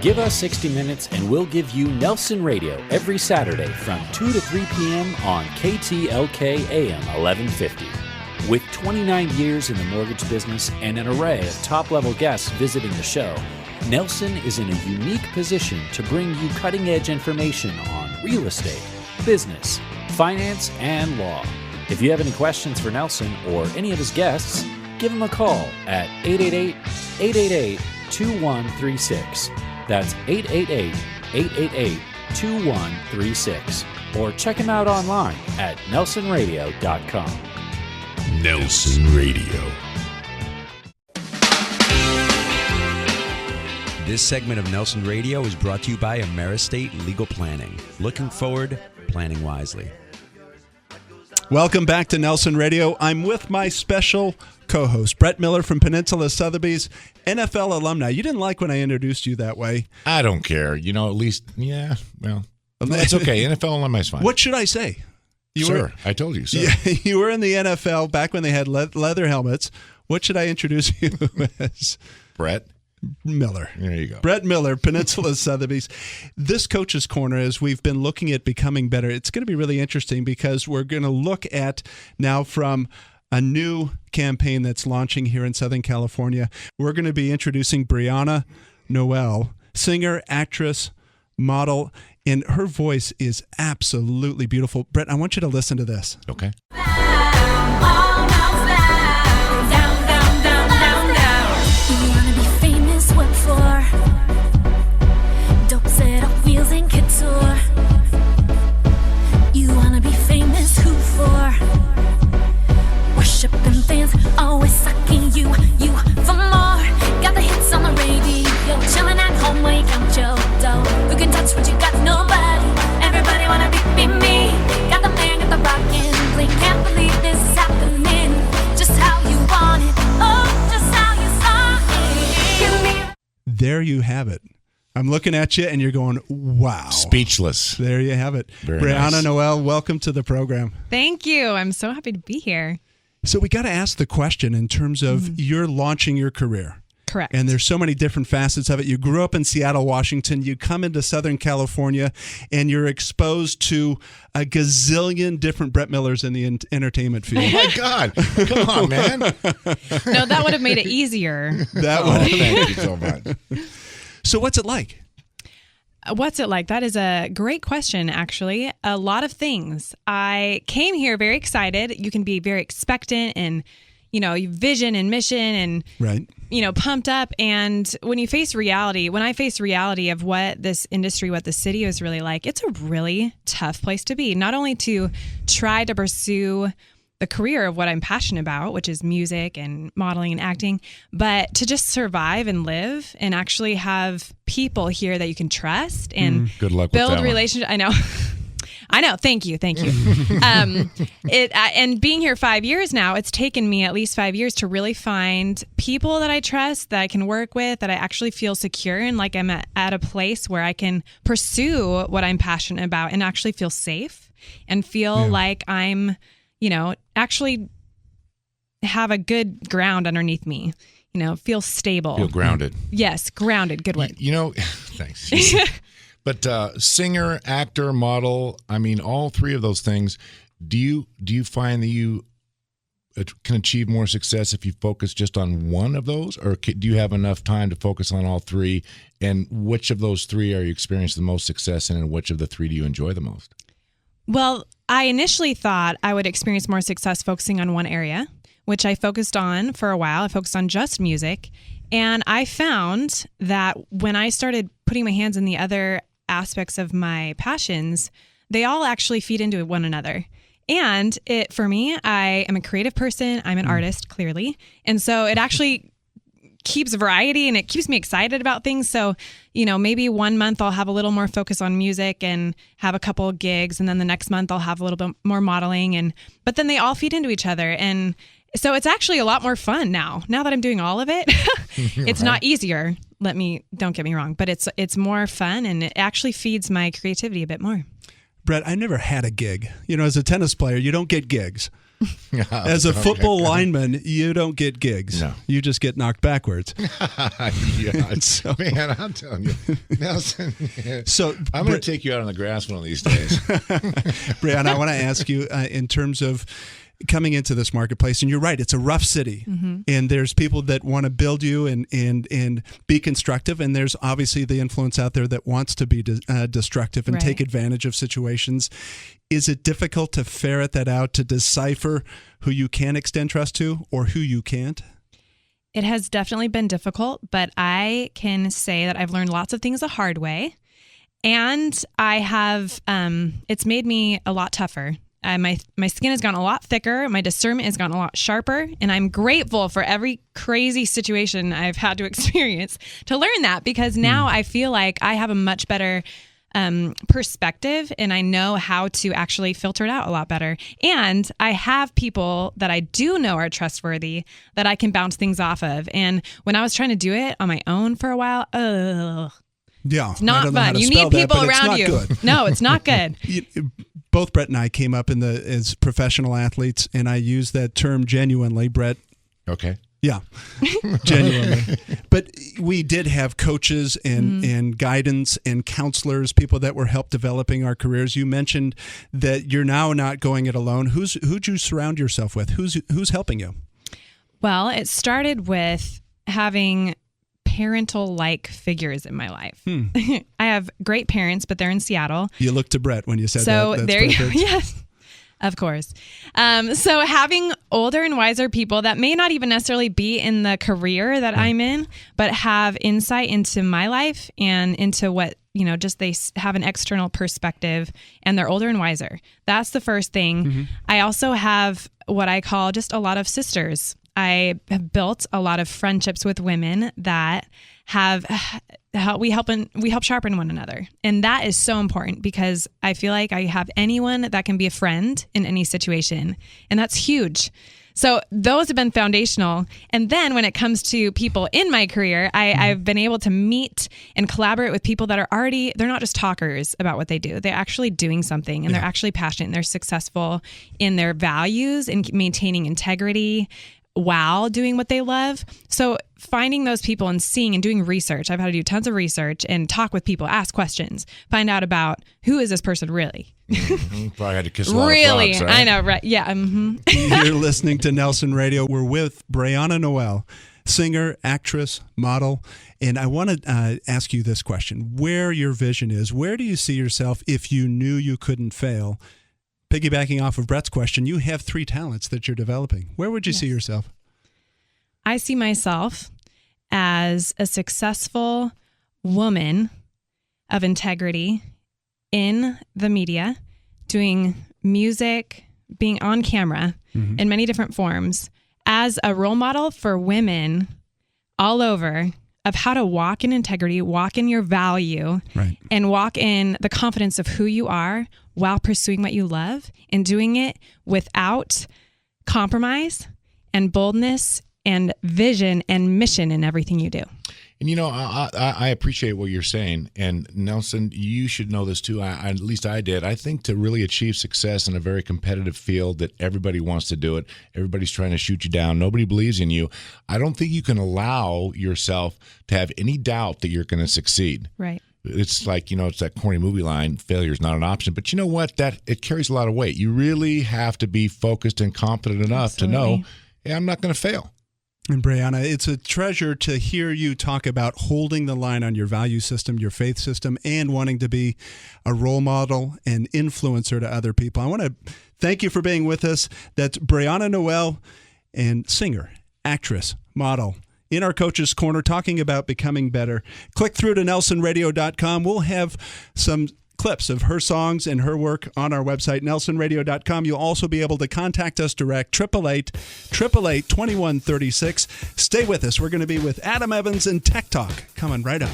Give us 60 minutes and we'll give you Nelson Radio every Saturday from 2 to 3 p.m. on KTLK AM 1150. With 29 years in the mortgage business and an array of top-level guests visiting the show, Nelson is in a unique position to bring you cutting-edge information on real estate, business, finance, and law. If you have any questions for Nelson or any of his guests, give him a call at 888-888-2136. That's 888-888-2136. Or check him out online at nelsonradio.com. Nelson Radio. This segment of Nelson Radio is brought to you by Ameristate Legal Planning. Looking forward, planning wisely. Welcome back to Nelson Radio. I'm with my special co-host, Brett Miller from Peninsula Sotheby's, NFL alumni. You didn't like when I introduced you that way. I don't care. At least, well, it's okay. NFL alumni is fine. What should I say? I told you, sir. Yeah, you were in the NFL back when they had leather helmets. What should I introduce you as? Brett Miller. There you go. Brett Miller, Peninsula Sotheby's. This Coach's Corner, as we've been looking at becoming better, it's going to be really interesting because we're going to look at now from a new campaign that's launching here in Southern California. We're going to be introducing Breyanne Noelle, singer, actress, model, and her voice is absolutely beautiful. Brett, I want you to listen to this. Okay. Always sucking you for more. Got the hits on the radio, chilling at home while you count your dough. Who can touch what you got? Nobody. Everybody wanna be me. Got the man, got the rockin'. Blink, can't believe this is happening. Just how you want it. Oh, just how you saw it. There you have it. I'm looking at you and you're going, wow. Speechless. There you have it. Very Breyanne nice. Noelle, welcome to the program. Thank you. I'm so happy to be here. So we got to ask the question in terms of you're launching your career. Correct. And there's so many different facets of it. You grew up in Seattle, Washington. You come into Southern California, and you're exposed to a gazillion different Brett Millers in the entertainment field. Oh, my God. Come on, man. No, that would have made it easier. Thank you so much. So what's it like? What's it like? That is a great question, actually. A lot of things. I came here very excited. You can be very expectant and, vision and mission and, right. Pumped up. And when you face reality, when I face reality of what this industry, what the city is really like, it's a really tough place to be. Not only to try to pursue the career of what I'm passionate about, which is music and modeling and acting, but to just survive and live and actually have people here that you can trust and good luck build with that relationships. I know. Thank you. And being here 5 years now, it's taken me at least 5 years to really find people that I trust, that I can work with, that I actually feel secure and like I'm at a place where I can pursue what I'm passionate about and actually feel safe and feel like I'm actually have a good ground underneath me, feel stable. Feel grounded. Yes, grounded. Good word. Thanks. But singer, actor, model, all three of those things, do you find that you can achieve more success if you focus just on one of those? Or do you have enough time to focus on all three? And which of those three are you experiencing the most success in, and which of the three do you enjoy the most? Well, I initially thought I would experience more success focusing on one area, which I focused on for a while. I focused on just music. And I found that when I started putting my hands in the other aspects of my passions, they all actually feed into one another. And for me, I am a creative person. I'm an artist, clearly. And so it actually keeps variety and it keeps me excited about things. So, maybe 1 month I'll have a little more focus on music and have a couple of gigs. And then the next month I'll have a little bit more modeling. But then they all feed into each other. And so it's actually a lot more fun now that I'm doing all of it. It's not easier. Don't get me wrong, but it's more fun and it actually feeds my creativity a bit more. Brett, I never had a gig. As a tennis player, you don't get gigs. As a football lineman, you don't get gigs. No. You just get knocked backwards. Yeah, man, I'm telling you, Nelson. So I'm going to take you out on the grass one of these days. Breyanne, I want to ask you in terms of coming into this marketplace, and you're right, it's a rough city, and there's people that want to build you and be constructive, and there's obviously the influence out there that wants to be destructive and take advantage of situations. Is it difficult to ferret that out, to decipher who you can extend trust to or who you can't? It has definitely been difficult, but I can say that I've learned lots of things the hard way, and I have it's made me a lot tougher. My skin has gotten a lot thicker. My discernment has gotten a lot sharper. And I'm grateful for every crazy situation I've had to experience to learn that, because now I feel like I have a much better perspective, and I know how to actually filter it out a lot better. And I have people that I do know are trustworthy that I can bounce things off of. And when I was trying to do it on my own for a while, yeah, it's not fun. You need people around you. No, it's not good. Both Brett and I came up as professional athletes, and I use that term genuinely, Brett. Okay. Yeah, genuinely. But we did have coaches and guidance and counselors, people that were help developing our careers. You mentioned that you're now not going it alone. Who'd you surround yourself with? Who's helping you? Well, it started with having parental-like figures in my life. I have great parents, but they're in Seattle. You looked to Brett when you said that. So That's there you go. perfect. Yes, of course. So having older and wiser people that may not even necessarily be in the career that I'm in, but have insight into my life and into what, just they have an external perspective, and they're older and wiser. That's the first thing. I also have what I call just a lot of sisters. I have built a lot of friendships with women that we help sharpen one another. And that is so important, because I feel like I have anyone that can be a friend in any situation. And that's huge. So those have been foundational. And then when it comes to people in my career, I've been able to meet and collaborate with people that they're not just talkers about what they do. They're actually doing something, and they're actually passionate, and they're successful in their values and maintaining integrity while doing what they love. So finding those people and seeing and doing research. I've had to do tons of research and talk with people, ask questions, find out about who is this person really. Probably had to kiss a lot Really, of frogs, right? I know, right? Yeah. You're listening to Nelson Radio. We're with Breyanne Noelle, singer, actress, model. And I want to ask you this question. Where your vision is, where do you see yourself if you knew you couldn't fail? Piggybacking off of Brett's question, you have 3 talents that you're developing. Where would you see yourself? I see myself as a successful woman of integrity in the media, doing music, being on camera in many different forms, as a role model for women all over of how to walk in integrity, walk in your value, and walk in the confidence of who you are while pursuing what you love, and doing it without compromise and boldness and vision and mission in everything you do. And I appreciate what you're saying. And Nelson, you should know this too. At least I did. I think to really achieve success in a very competitive field that everybody wants to do it, everybody's trying to shoot you down, nobody believes in you, I don't think you can allow yourself to have any doubt that you're going to succeed. Right. It's like, it's that corny movie line, failure is not an option. But you know what? That it carries a lot of weight. You really have to be focused and confident enough to know, hey, I'm not going to fail. And Breyanne, it's a treasure to hear you talk about holding the line on your value system, your faith system, and wanting to be a role model and influencer to other people. I want to thank you for being with us. That's Breyanne Noelle, and singer, actress, model, in our Coach's Corner, talking about becoming better. Click through to nelsonradio.com. We'll have some clips of her songs and her work on our website, nelsonradio.com. You'll also be able to contact us direct, 888-888-2136. Stay with us. We're going to be with Adam Evans and Tech Talk coming right up.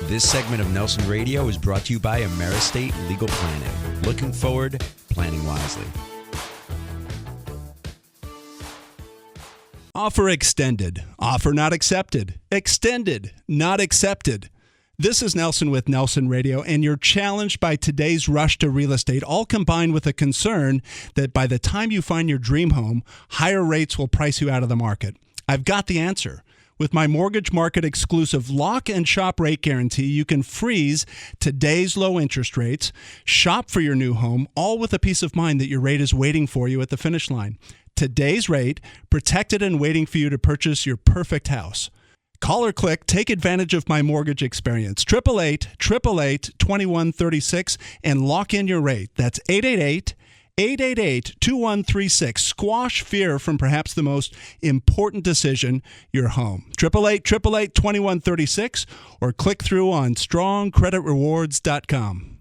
This segment of Nelson Radio is brought to you by AmeriState Legal Planning. Looking forward, planning wisely. Offer extended. Offer not accepted. Extended, not accepted. This is Nelson with Nelson Radio, and you're challenged by today's rush to real estate, all combined with a concern that by the time you find your dream home, higher rates will price you out of the market. I've got the answer. With my Mortgage Market exclusive lock and shop rate guarantee, you can freeze today's low interest rates, shop for your new home, all with a peace of mind that your rate is waiting for you at the finish line. Today's rate, protected and waiting for you to purchase your perfect house. Call or click, take advantage of my mortgage experience. 888-888-2136 and lock in your rate. That's 888-888-2136. Squash fear from perhaps the most important decision, your home. 888-888-2136 or click through on strongcreditrewards.com.